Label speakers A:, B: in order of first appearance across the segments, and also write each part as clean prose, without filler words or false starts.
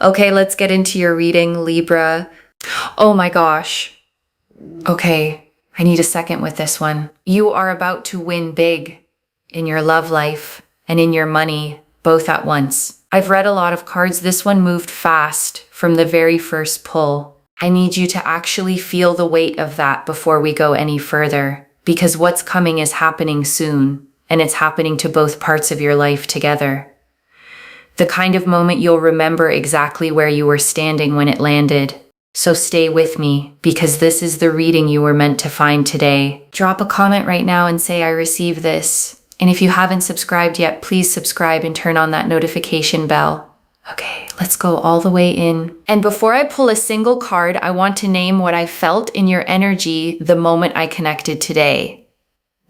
A: Okay, let's get into your reading, Libra. Oh my gosh. Okay, I need a second with this one. You are about to win big in your love life and in your money, both at once. I've read a lot of cards. This one moved fast from the very first pull. I need you to actually feel the weight of that before we go any further, because what's coming is happening soon, and it's happening to both parts of your life together. The kind of moment you'll remember exactly where you were standing when it landed. So stay with me, because this is the reading you were meant to find today. Drop a comment right now and say I received this. And if you haven't subscribed yet, please subscribe and turn on that notification bell. Okay, let's go all the way in. And before I pull a single card, I want to name what I felt in your energy the moment I connected today.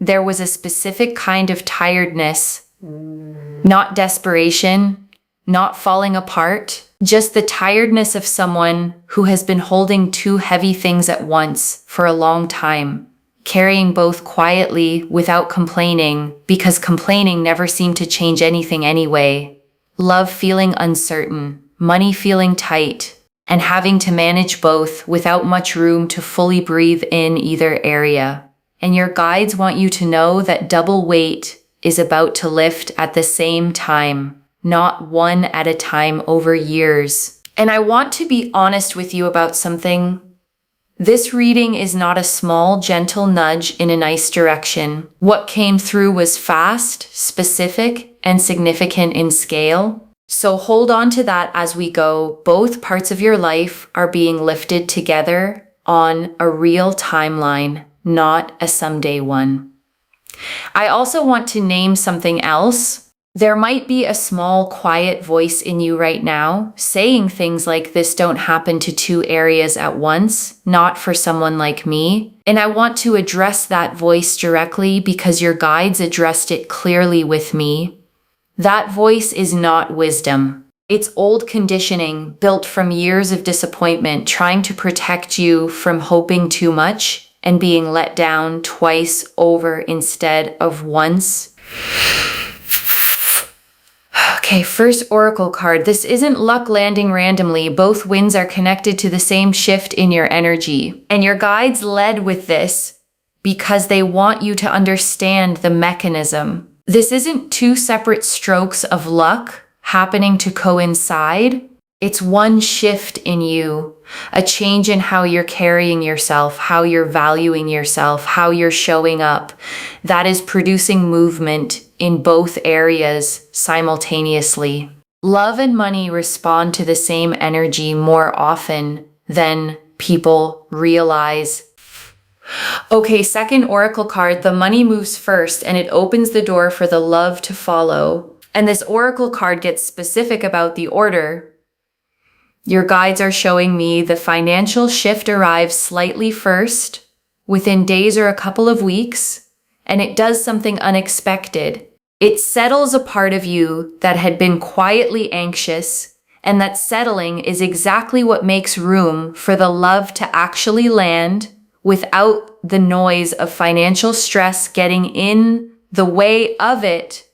A: There was a specific kind of tiredness, not desperation, not falling apart, just the tiredness of someone who has been holding two heavy things at once for a long time, carrying both quietly without complaining, because complaining never seemed to change anything anyway. Love feeling uncertain, money feeling tight, and having to manage both without much room to fully breathe in either area. And your guides want you to know that double weight is about to lift at the same time, not one at a time over years. And I want to be honest with you about something. This reading is not a small, gentle nudge in a nice direction. What came through was fast, specific, and significant in scale. So hold on to that as we go. Both parts of your life are being lifted together on a real timeline, not a someday one. I also want to name something else. There might be a small, quiet voice in you right now saying things like, this don't happen to two areas at once, not for someone like me. And I want to address that voice directly because your guides addressed it clearly with me. That voice is not wisdom. It's old conditioning built from years of disappointment, trying to protect you from hoping too much and being let down twice over instead of once. Okay, first oracle card. This isn't luck landing randomly. Both winds are connected to the same shift in your energy. And your guides led with this because they want you to understand the mechanism. This isn't two separate strokes of luck happening to coincide. It's one shift in you, a change in how you're carrying yourself, how you're valuing yourself, how you're showing up. That is producing movement in both areas simultaneously. Love and money respond to the same energy more often than people realize. Okay, second oracle card, the money moves first and it opens the door for the love to follow. And this oracle card gets specific about the order. Your guides are showing me the financial shift arrives slightly first, within days or a couple of weeks, and it does something unexpected. It settles a part of you that had been quietly anxious, and that settling is exactly what makes room for the love to actually land without the noise of financial stress getting in the way of it.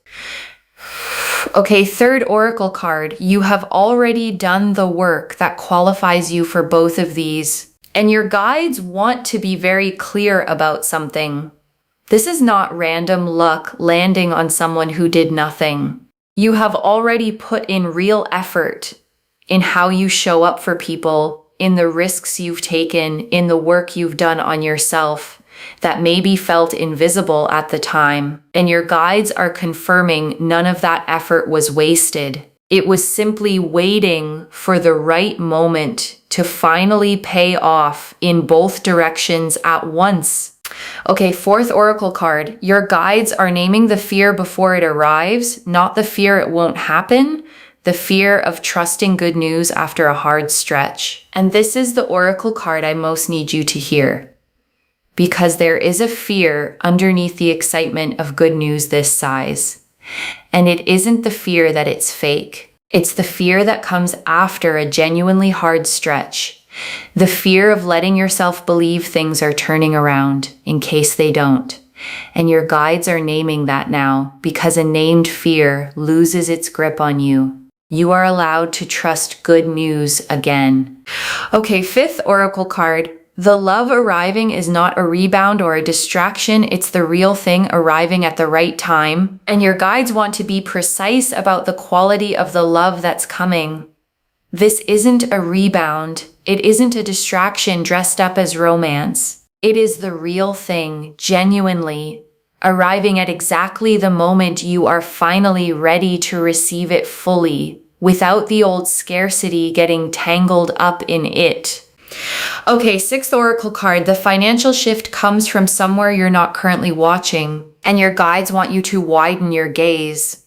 A: Okay, third oracle card. You have already done the work that qualifies you for both of these, and your guides want to be very clear about something. This is not random luck landing on someone who did nothing. You have already put in real effort in how you show up for people, in the risks you've taken, in the work you've done on yourself that maybe felt invisible at the time. And your guides are confirming none of that effort was wasted. It was simply waiting for the right moment to finally pay off in both directions at once. Okay, fourth oracle card. Your guides are naming the fear before it arrives, not the fear it won't happen, the fear of trusting good news after a hard stretch. And this is the oracle card I most need you to hear, because there is a fear underneath the excitement of good news this size. And it isn't the fear that it's fake. It's the fear that comes after a genuinely hard stretch. The fear of letting yourself believe things are turning around in case they don't. And your guides are naming that now, because a named fear loses its grip on you. You are allowed to trust good news again. Okay, 5th oracle card. The love arriving is not a rebound or a distraction. It's the real thing arriving at the right time. And your guides want to be precise about the quality of the love that's coming. This isn't a rebound. It isn't a distraction dressed up as romance. It is the real thing, genuinely, arriving at exactly the moment you are finally ready to receive it fully, without the old scarcity getting tangled up in it. Okay, 6th oracle card. The financial shift comes from somewhere you're not currently watching, and your guides want you to widen your gaze.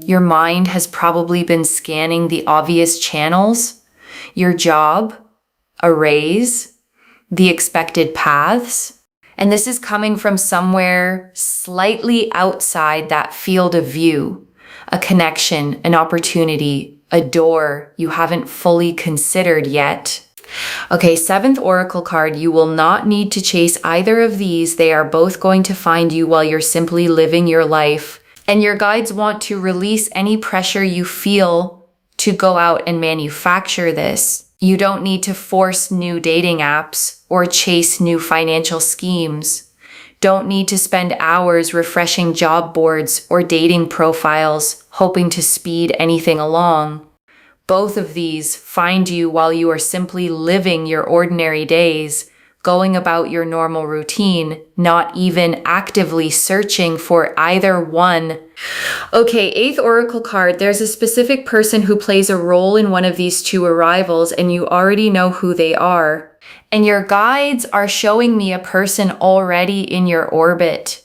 A: Your mind has probably been scanning the obvious channels: your job, a raise, the expected paths. And this is coming from somewhere slightly outside that field of view, a connection, an opportunity, a door you haven't fully considered yet. Okay, 7th oracle card. You will not need to chase either of these. They are both going to find you while you're simply living your life. And your guides want to release any pressure you feel to go out and manufacture this. You don't need to force new dating apps or chase new financial schemes. Don't need to spend hours refreshing job boards or dating profiles, hoping to speed anything along. Both of these find you while you are simply living your ordinary days, going about your normal routine, not even actively searching for either one. Okay, 8th oracle card. There's a specific person who plays a role in one of these two arrivals, and you already know who they are. And your guides are showing me a person already in your orbit.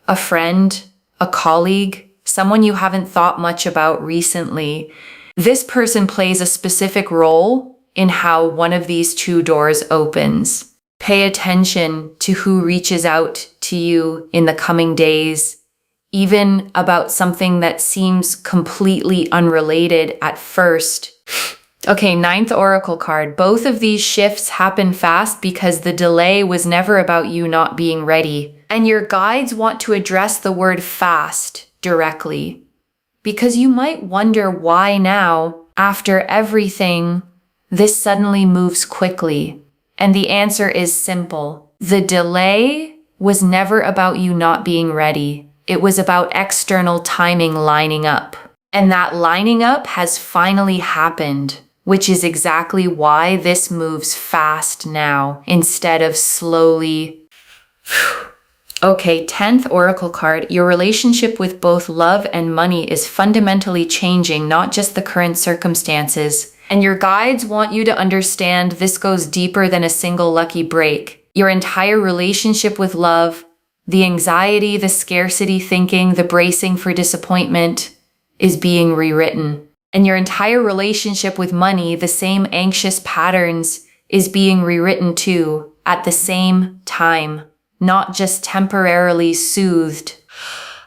A: A friend, a colleague, someone you haven't thought much about recently. This person plays a specific role in how one of these two doors opens. Pay attention to who reaches out to you in the coming days, even about something that seems completely unrelated at first. Okay, 9th oracle card. Both of these shifts happen fast because the delay was never about you not being ready. And your guides want to address the word fast directly, because you might wonder why now, after everything, this suddenly moves quickly. And the answer is simple. The delay was never about you not being ready. It was about external timing lining up. And that lining up has finally happened, which is exactly why this moves fast now instead of slowly. Okay, 10th oracle card. Your relationship with both love and money is fundamentally changing, not just the current circumstances. And your guides want you to understand this goes deeper than a single lucky break. Your entire relationship with love, the anxiety, the scarcity thinking, the bracing for disappointment, is being rewritten. And your entire relationship with money, the same anxious patterns, is being rewritten too, at the same time. Not just temporarily soothed.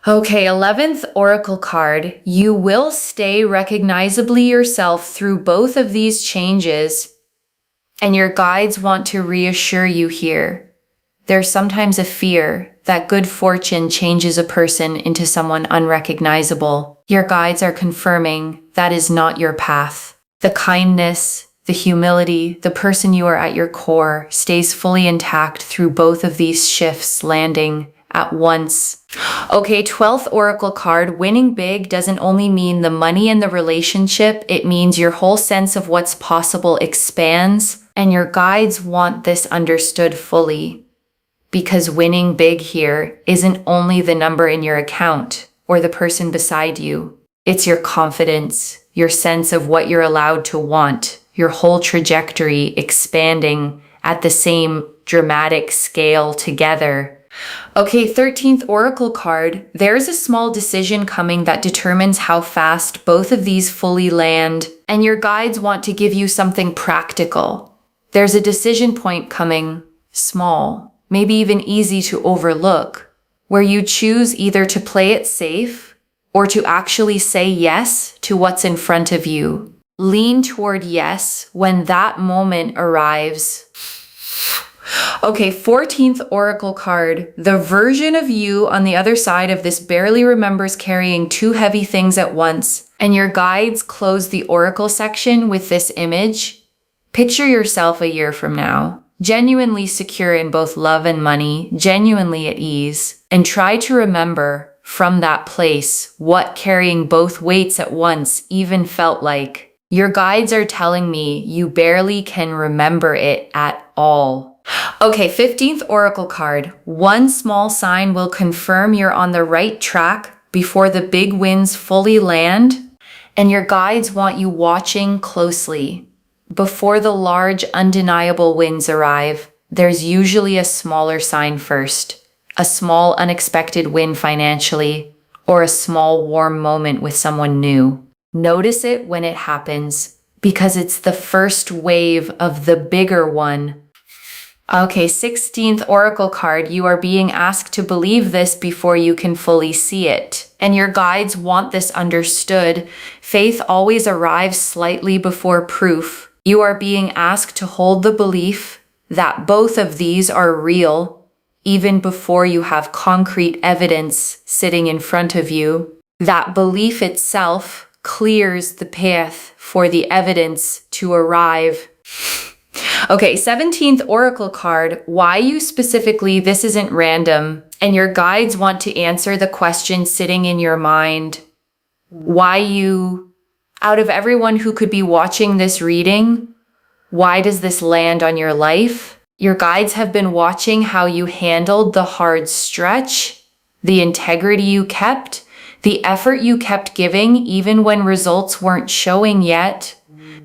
A: Okay, 11th oracle card. You will stay recognizably yourself through both of these changes, and your guides want to reassure you here. There's sometimes a fear that good fortune changes a person into someone unrecognizable. Your guides are confirming that is not your path. The kindness, the humility, the person you are at your core stays fully intact through both of these shifts landing at once. Okay, 12th oracle card. Winning big doesn't only mean the money and the relationship. It means your whole sense of what's possible expands, and your guides want this understood fully. Because winning big here isn't only the number in your account or the person beside you. It's your confidence, your sense of what you're allowed to want, your whole trajectory expanding at the same dramatic scale together. Okay, 13th oracle card. There's a small decision coming that determines how fast both of these fully land, and your guides want to give you something practical. There's a decision point coming, small, maybe even easy to overlook, where you choose either to play it safe or to actually say yes to what's in front of you. Lean toward yes when that moment arrives. Okay, 14th Oracle card. The version of you on the other side of this barely remembers carrying two heavy things at once. And your guides close the Oracle section with this image. Picture yourself a year from now, genuinely secure in both love and money, genuinely at ease, and try to remember from that place what carrying both weights at once even felt like. Your guides are telling me you barely can remember it at all. Okay, 15th Oracle card. One small sign will confirm you're on the right track before the big winds fully land, and your guides want you watching closely. Before the large, undeniable winds arrive, there's usually a smaller sign first. A small, unexpected win financially, or a small, warm moment with someone new. Notice it when it happens, because it's the first wave of the bigger one. Okay, 16th Oracle card. You are being asked to believe this before you can fully see it. And your guides want this understood. Faith always arrives slightly before proof. You are being asked to hold the belief that both of these are real, even before you have concrete evidence sitting in front of you. That belief itself clears the path for the evidence to arrive. Okay, 17th Oracle card. Why you specifically? This isn't random. And your guides want to answer the question sitting in your mind. Why you, out of everyone who could be watching this reading, why does this land on your life? Your guides have been watching how you handled the hard stretch, the integrity you kept, the effort you kept giving even when results weren't showing yet,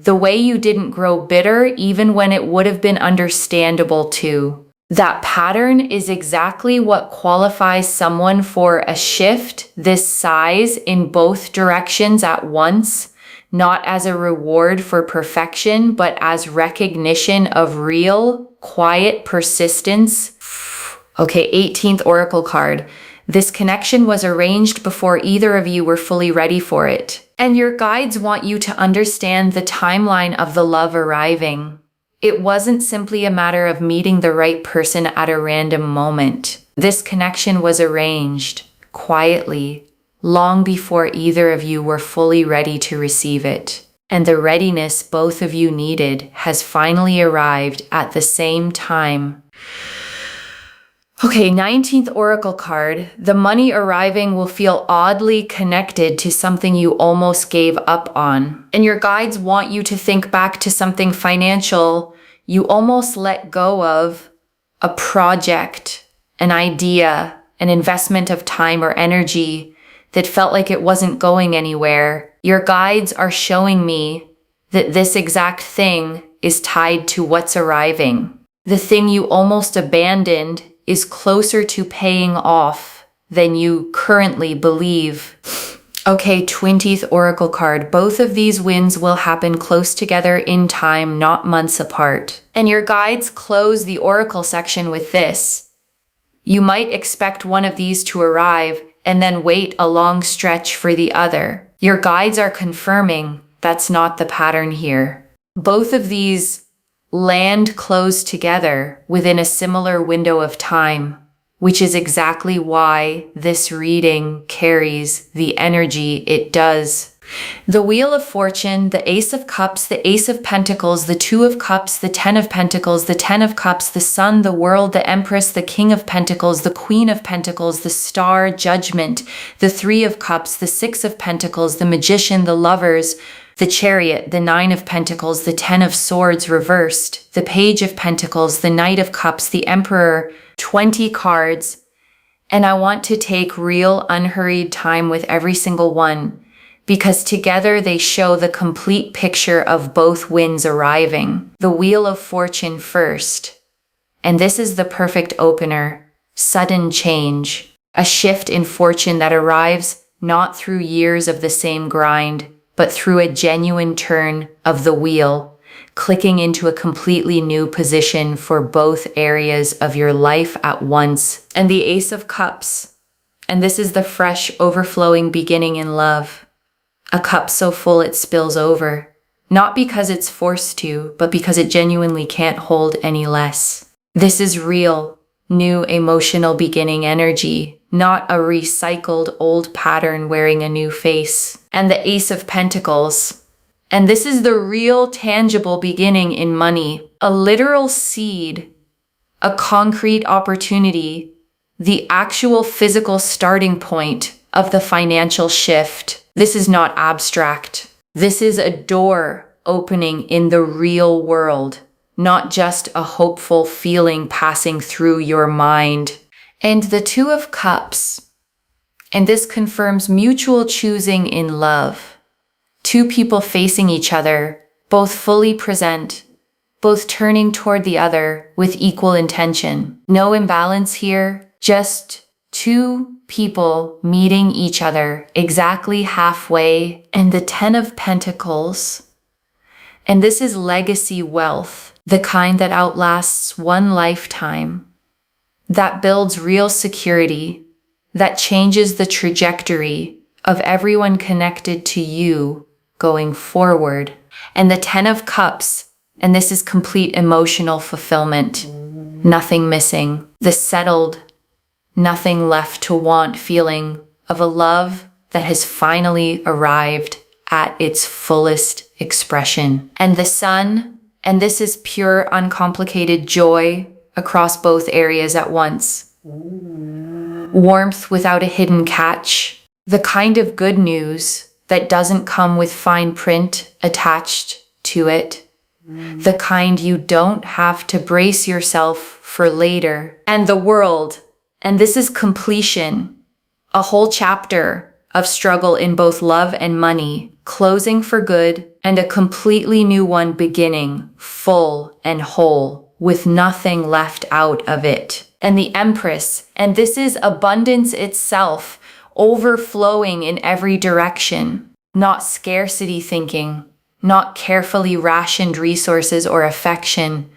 A: the way you didn't grow bitter even when it would have been understandable to. That pattern is exactly what qualifies someone for a shift this size in both directions at once, not as a reward for perfection, but as recognition of real, quiet persistence. Okay, 18th Oracle card. This connection was arranged before either of you were fully ready for it. And your guides want you to understand the timeline of the love arriving. It wasn't simply a matter of meeting the right person at a random moment. This connection was arranged, quietly, long before either of you were fully ready to receive it. And the readiness both of you needed has finally arrived at the same time. Okay, 19th Oracle card. The money arriving will feel oddly connected to something you almost gave up on. And your guides want you to think back to something financial you almost let go of, a project, an idea, an investment of time or energy that felt like it wasn't going anywhere. Your guides are showing me that this exact thing is tied to what's arriving. The thing you almost abandoned is closer to paying off than you currently believe. Okay, 20th Oracle card. Both of these wins will happen close together in time, not months apart. And your guides close the Oracle section with this. You might expect one of these to arrive and then wait a long stretch for the other. Your guides are confirming that's not the pattern here. Both of these land close together within a similar window of time, which is exactly why this reading carries the energy it does. The Wheel of Fortune, the Ace of Cups, the Ace of Pentacles, the Two of Cups, the Ten of Pentacles, the Ten of Cups, the Sun, the World, the Empress, the King of Pentacles, the Queen of Pentacles, the Star, Judgment, the Three of Cups, the Six of Pentacles, the Magician, the Lovers, the Chariot, the Nine of Pentacles, the Ten of Swords reversed, the Page of Pentacles, the Knight of Cups, the Emperor, 20 cards. And I want to take real unhurried time with every single one, because together they show the complete picture of both winds arriving. The Wheel of Fortune first. And this is the perfect opener. Sudden change. A shift in fortune that arrives not through years of the same grind, but through a genuine turn of the wheel, clicking into a completely new position for both areas of your life at once. And the Ace of Cups. And this is the fresh, overflowing beginning in love. A cup so full it spills over. Not because it's forced to, but because it genuinely can't hold any less. This is real, new emotional beginning energy, not a recycled old pattern wearing a new face. And the Ace of Pentacles. And this is the real tangible beginning in money, a literal seed, a concrete opportunity, the actual physical starting point of the financial shift. This is not abstract. This is a door opening in the real world, not just a hopeful feeling passing through your mind. And the Two of Cups. And this confirms mutual choosing in love. Two people facing each other, both fully present, both turning toward the other with equal intention. No imbalance here, just two people meeting each other exactly halfway. And the Ten of Pentacles. And this is legacy wealth, the kind that outlasts one lifetime, that builds real security, that changes the trajectory of everyone connected to you going forward. And the Ten of Cups, and this is complete emotional fulfillment, nothing missing, the settled, nothing left to want feeling of a love that has finally arrived at its fullest expression. And the Sun, and this is pure, uncomplicated joy across both areas at once. Warmth without a hidden catch, the kind of good news that doesn't come with fine print attached to it, the kind you don't have to brace yourself for later. And the World, and this is completion, a whole chapter of struggle in both love and money, closing for good, and a completely new one beginning, full and whole, with nothing left out of it. And the Empress, and this is abundance itself, overflowing in every direction, not scarcity thinking, not carefully rationed resources or affection,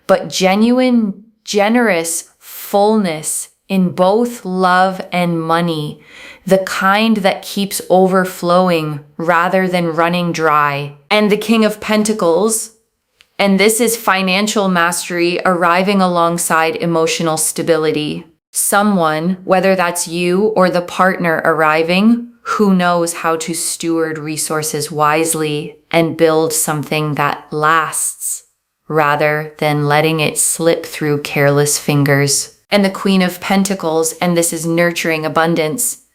A: but genuine, generous fullness in both love and money, the kind that keeps overflowing rather than running dry. And the King of Pentacles, and this is financial mastery arriving alongside emotional stability. Someone, whether that's you or the partner arriving, who knows how to steward resources wisely and build something that lasts, rather than letting it slip through careless fingers. And the Queen of Pentacles, and this is nurturing abundance.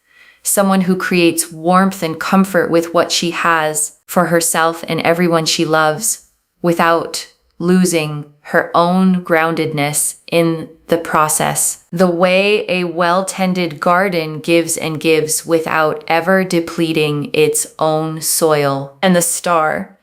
A: Someone who creates warmth and comfort with what she has for herself and everyone she loves, without losing her own groundedness in the process. The way a well-tended garden gives and gives without ever depleting its own soil. And the Star.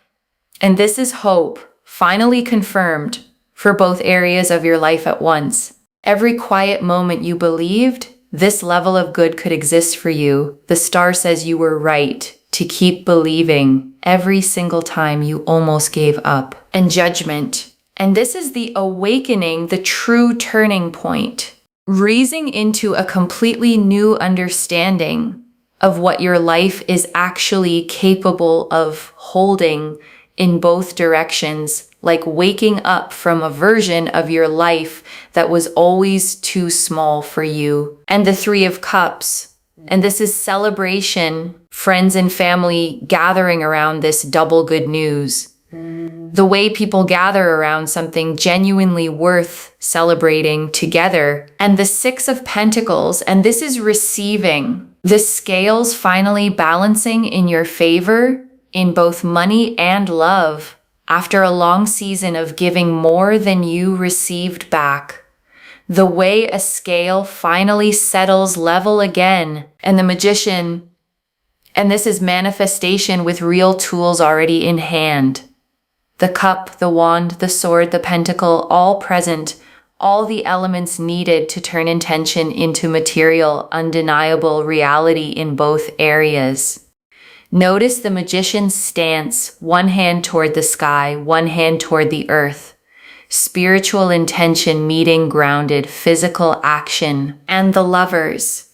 A: And this is hope, finally confirmed for both areas of your life at once. Every quiet moment you believed this level of good could exist for you, the Star says you were right to keep believing every single time you almost gave up. And Judgment. And this is the awakening, the true turning point, raising into a completely new understanding of what your life is actually capable of holding in both directions, like waking up from a version of your life that was always too small for you. And the Three of Cups. And this is celebration, friends and family gathering around this double good news. The way people gather around something genuinely worth celebrating together. And the Six of Pentacles, and this is receiving. The scales finally balancing in your favor in both money and love after a long season of giving more than you received back. The way a scale finally settles level again. And the Magician, and this is manifestation with real tools already in hand. The cup, the wand, the sword, the pentacle, all present, all the elements needed to turn intention into material, undeniable reality in both areas. Notice the Magician's stance, one hand toward the sky, one hand toward the earth. Spiritual intention meeting grounded physical action. And the Lovers.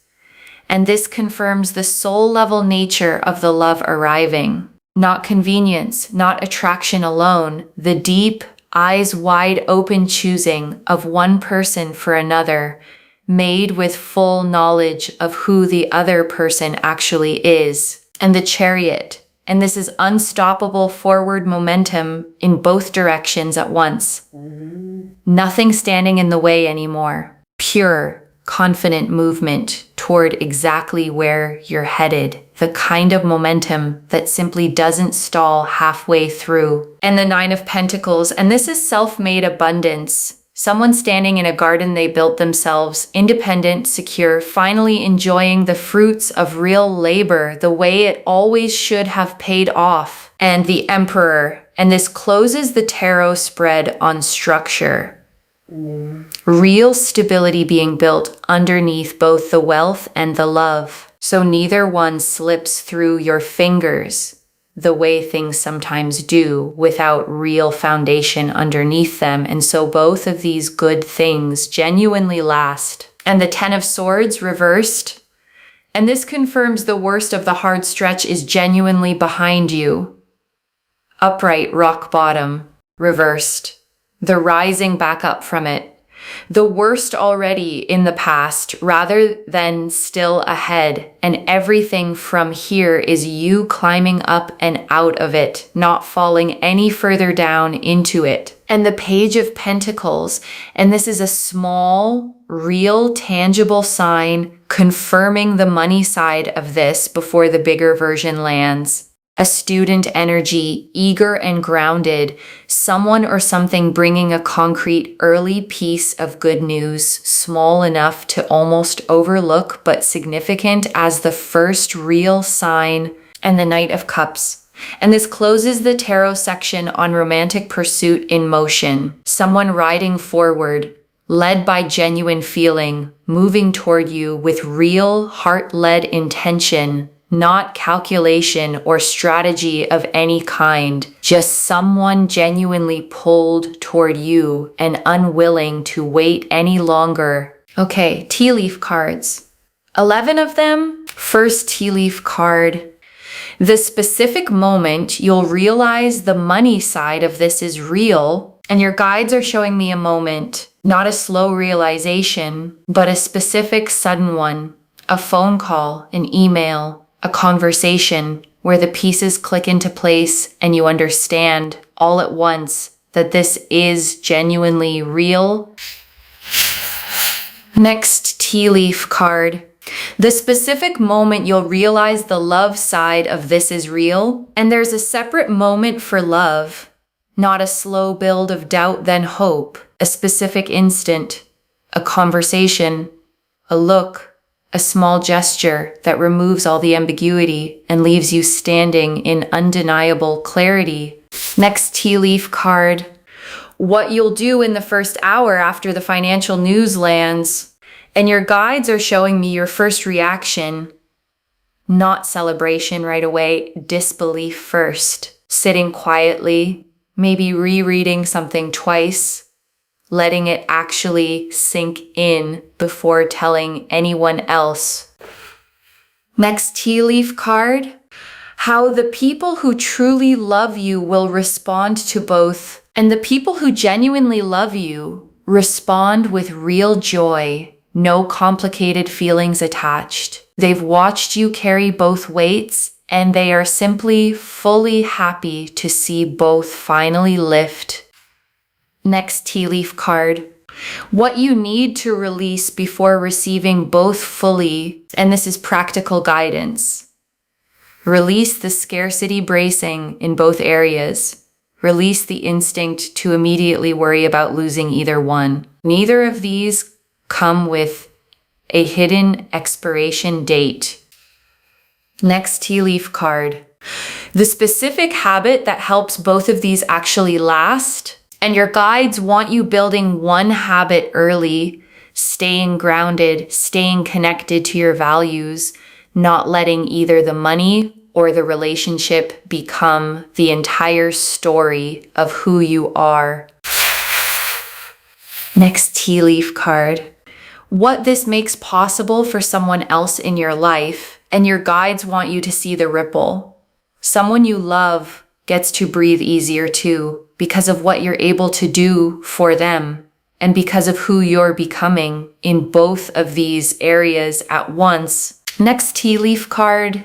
A: And this confirms the soul-level nature of the love arriving. Not convenience, not attraction alone, the deep, eyes wide open choosing of one person for another, made with full knowledge of who the other person actually is. And the Chariot. And this is unstoppable forward momentum in both directions at once. Nothing standing in the way anymore. Pure, confident movement toward exactly where you're headed. The kind of momentum that simply doesn't stall halfway through. And the Nine of Pentacles. And this is self-made abundance. Someone standing in a garden they built themselves, independent, secure, finally enjoying the fruits of real labor the way it always should have paid off. And the Emperor. And this closes the tarot spread on structure. Real stability being built underneath both the wealth and the love. So neither one slips through your fingers the way things sometimes do without real foundation underneath them. And so both of these good things genuinely last. And the Ten of Swords reversed. And this confirms the worst of the hard stretch is genuinely behind you. Upright, rock bottom, reversed. The rising back up from it. The worst already in the past rather than still ahead. And everything from here is you climbing up and out of it, not falling any further down into it. And the Page of Pentacles. And this is a small, real, tangible sign confirming the money side of this before the bigger version lands. A student energy, eager and grounded, someone or something bringing a concrete early piece of good news, small enough to almost overlook but significant as the first real sign. And the Knight of Cups. And this closes the tarot section on romantic pursuit in motion. Someone riding forward, led by genuine feeling, moving toward you with real heart-led intention. Not calculation or strategy of any kind, just someone genuinely pulled toward you and unwilling to wait any longer. Okay, tea leaf cards. 11 of them. First tea leaf card. The specific moment you'll realize the money side of this is real, and your guides are showing me a moment, not a slow realization, but a specific sudden one. A phone call, an email, a conversation where the pieces click into place and you understand all at once that this is genuinely real. Next tea leaf card. The specific moment you'll realize the love side of this is real, and there's a separate moment for love, not a slow build of doubt then hope, a specific instant, a conversation, a look, a small gesture that removes all the ambiguity and leaves you standing in undeniable clarity. Next tea leaf card. What you'll do in the first hour after the financial news lands. And your guides are showing me your first reaction. Not celebration right away, disbelief first. Sitting quietly, maybe rereading something twice. Letting it actually sink in before telling anyone else. Next tea leaf card. How the people who truly love you will respond to both. And the people who genuinely love you respond with real joy, no complicated feelings attached. They've watched you carry both weights, and they are simply fully happy to see both finally lift. Next tea leaf card. What you need to release before receiving both fully, and this is practical guidance. Release the scarcity bracing in both areas. Release the instinct to immediately worry about losing either one. Neither of these come with a hidden expiration date. Next tea leaf card. The specific habit that helps both of these actually last. And your guides want you building one habit early, staying grounded, staying connected to your values, not letting either the money or the relationship become the entire story of who you are. Next tea leaf card. What this makes possible for someone else in your life, and your guides want you to see the ripple. Someone you love gets to breathe easier too, because of what you're able to do for them and because of who you're becoming in both of these areas at once. Next tea leaf card.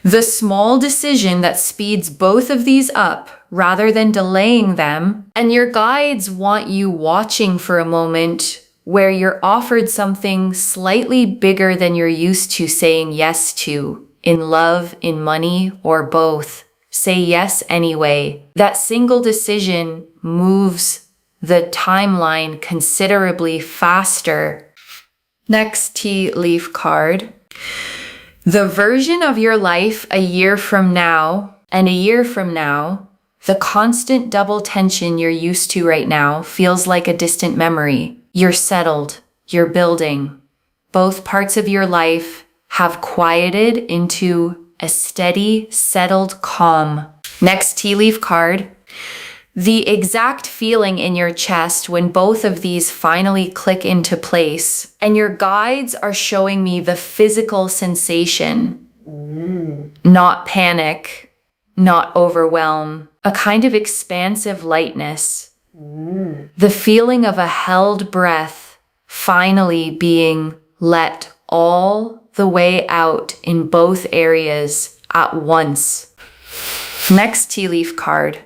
A: The small decision that speeds both of these up rather than delaying them. And your guides want you watching for a moment where you're offered something slightly bigger than you're used to saying yes to, in love, in money, or both. Say yes anyway. That single decision moves the timeline considerably faster. Next tea leaf card. The version of your life a year from now and a year from now, the constant double tension you're used to right now feels like a distant memory. You're settled. You're building. Both parts of your life have quieted into a steady, settled calm. Next tea leaf card. The exact feeling in your chest when both of these finally click into place. And your guides are showing me the physical sensation. Not panic, not overwhelm. A kind of expansive lightness. The feeling of a held breath finally being let all the way out in both areas at once. Next tea leaf card.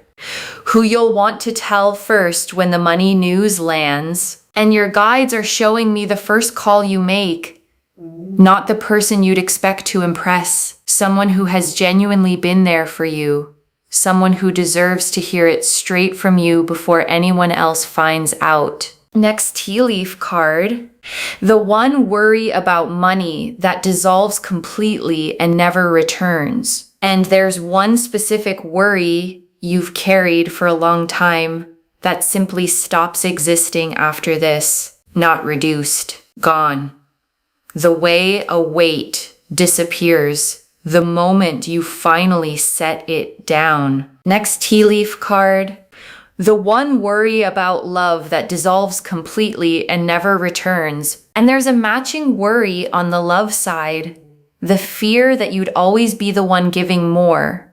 A: Who you'll want to tell first when the money news lands. And your guides are showing me the first call you make. Not the person you'd expect to impress. Someone who has genuinely been there for you. Someone who deserves to hear it straight from you before anyone else finds out. Next tea leaf card. The one worry about money that dissolves completely and never returns. And there's one specific worry you've carried for a long time that simply stops existing after this. Not reduced. Gone. The way a weight disappears the moment you finally set it down. Next tea leaf card. The one worry about love that dissolves completely and never returns. And there's a matching worry on the love side. The fear that you'd always be the one giving more,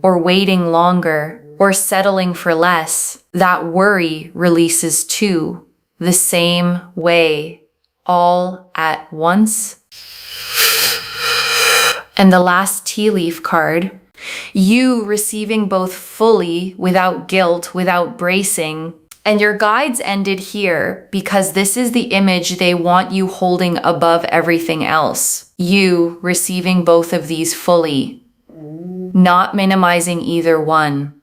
A: or waiting longer, or settling for less. That worry releases too, the same way, all at once. And the last tea leaf card. You receiving both fully, without guilt, without bracing. And your guides ended here because this is the image they want you holding above everything else. You receiving both of these fully. Not minimizing either one.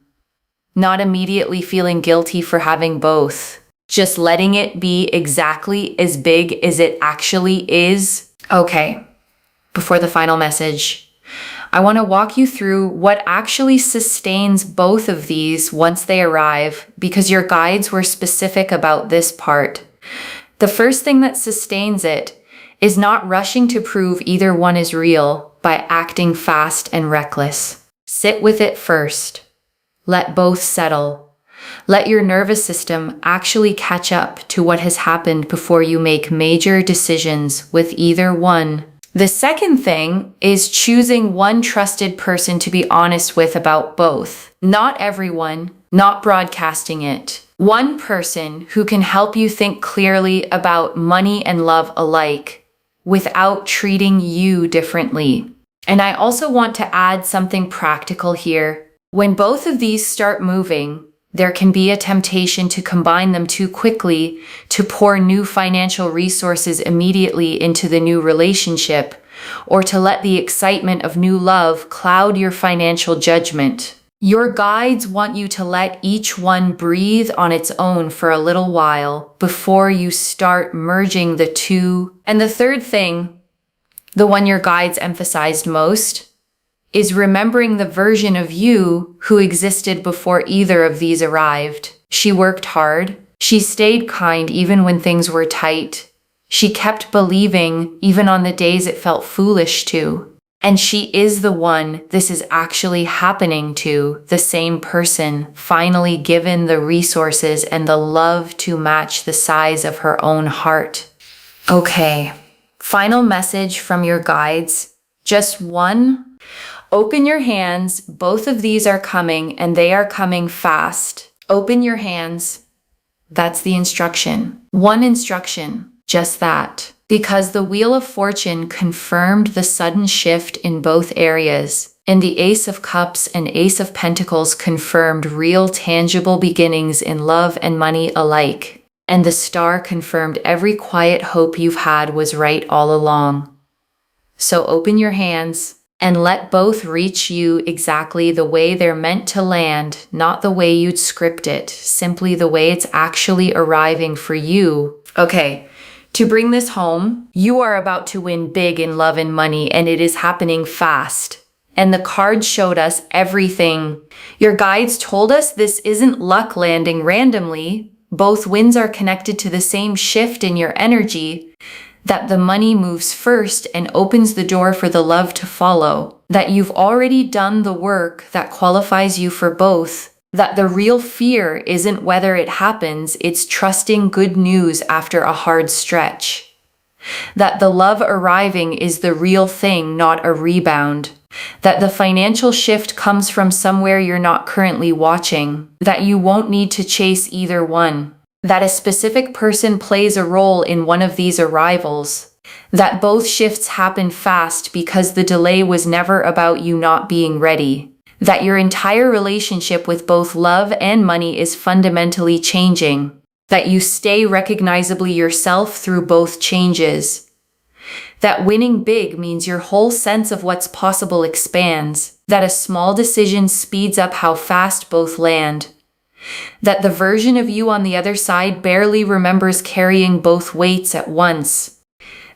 A: Not immediately feeling guilty for having both. Just letting it be exactly as big as it actually is. Okay, before the final message, I want to walk you through what actually sustains both of these once they arrive, because your guides were specific about this part. The first thing that sustains it is not rushing to prove either one is real by acting fast and reckless. Sit with it first. Let both settle. Let your nervous system actually catch up to what has happened before you make major decisions with either one. The second thing is choosing one trusted person to be honest with about both. Not everyone, not broadcasting it. One person who can help you think clearly about money and love alike without treating you differently. And I also want to add something practical here. When both of these start moving, there can be a temptation to combine them too quickly, to pour new financial resources immediately into the new relationship, or to let the excitement of new love cloud your financial judgment. Your guides want you to let each one breathe on its own for a little while before you start merging the two. And the third thing, the one your guides emphasized most, is remembering the version of you who existed before either of these arrived. She worked hard. She stayed kind even when things were tight. She kept believing even on the days it felt foolish to. And she is the one this is actually happening to, the same person, finally given the resources and the love to match the size of her own heart. Okay, final message from your guides. Just one. Open your hands. Both of these are coming, and they are coming fast. Open your hands. That's the instruction. One instruction, just that. Because the Wheel of Fortune confirmed the sudden shift in both areas, and the Ace of Cups and Ace of Pentacles confirmed real tangible beginnings in love and money alike. And the Star confirmed every quiet hope you've had was right all along. So open your hands and let both reach you exactly the way they're meant to land, not the way you'd script it, simply the way it's actually arriving for you. Okay, to bring this home, you are about to win big in love and money, and it is happening fast. And the cards showed us everything. Your guides told us this isn't luck landing randomly. Both winds are connected to the same shift in your energy, that the money moves first and opens the door for the love to follow, that you've already done the work that qualifies you for both, that the real fear isn't whether it happens, it's trusting good news after a hard stretch, that the love arriving is the real thing, not a rebound, that the financial shift comes from somewhere you're not currently watching, that you won't need to chase either one, that a specific person plays a role in one of these arrivals, that both shifts happen fast because the delay was never about you not being ready, that your entire relationship with both love and money is fundamentally changing, that you stay recognizably yourself through both changes, that winning big means your whole sense of what's possible expands, that a small decision speeds up how fast both land, that the version of you on the other side barely remembers carrying both weights at once,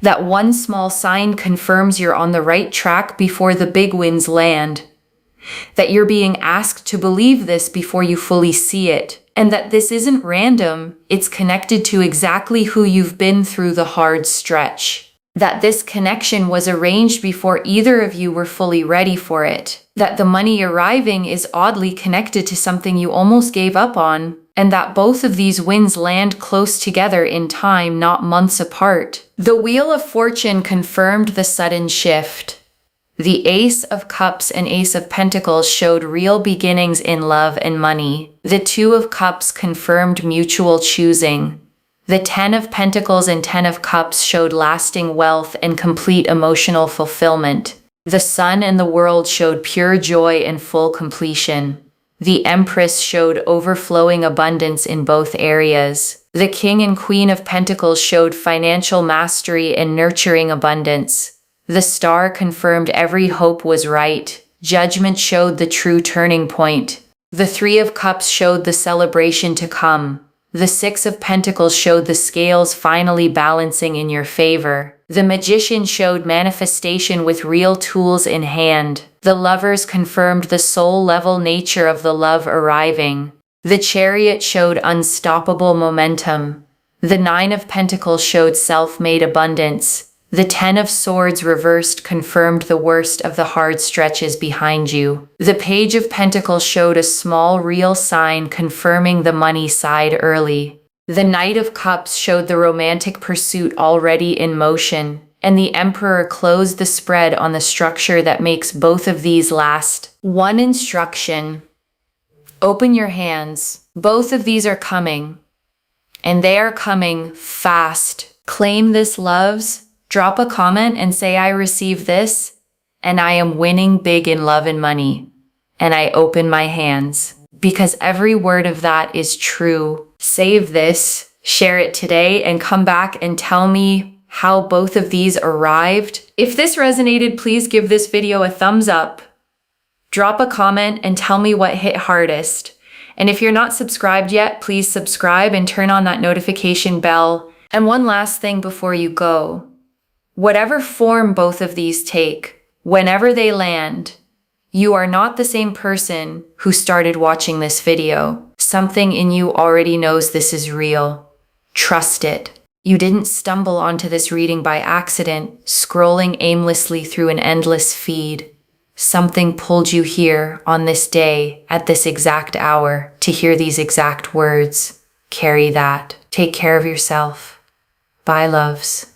A: that one small sign confirms you're on the right track before the big winds land, that you're being asked to believe this before you fully see it, and that this isn't random, it's connected to exactly who you've been through the hard stretch. That this connection was arranged before either of you were fully ready for it, that the money arriving is oddly connected to something you almost gave up on, and that both of these winds land close together in time, not months apart. The Wheel of Fortune confirmed the sudden shift. The Ace of Cups and Ace of Pentacles showed real beginnings in love and money. The Two of Cups confirmed mutual choosing. The 10 of Pentacles and 10 of Cups showed lasting wealth and complete emotional fulfillment. The Sun and the World showed pure joy and full completion. The Empress showed overflowing abundance in both areas. The King and Queen of Pentacles showed financial mastery and nurturing abundance. The Star confirmed every hope was right. Judgment showed the true turning point. The Three of Cups showed the celebration to come. The Six of Pentacles showed the scales finally balancing in your favor. The Magician showed manifestation with real tools in hand. The Lovers confirmed the soul-level nature of the love arriving. The Chariot showed unstoppable momentum. The Nine of Pentacles showed self-made abundance. The 10 of Swords reversed confirmed the worst of the hard stretches behind you. The Page of Pentacles showed a small real sign confirming the money side early. The Knight of Cups showed the romantic pursuit already in motion. And the Emperor closed the spread on the structure that makes both of these last. One instruction. Open your hands. Both of these are coming. And they are coming fast. Claim this, loves. Drop a comment and say I receive this, and I am winning big in love and money, and I open my hands. Because every word of that is true. Save this, share it today, and come back and tell me how both of these arrived. If this resonated, please give this video a thumbs up. Drop a comment and tell me what hit hardest. And if you're not subscribed yet, please subscribe and turn on that notification bell. And one last thing before you go. Whatever form both of these take, whenever they land, you are not the same person who started watching this video. Something in you already knows this is real. Trust it. You didn't stumble onto this reading by accident, scrolling aimlessly through an endless feed. Something pulled you here on this day, at this exact hour, to hear these exact words. Carry that. Take care of yourself. Bye, loves.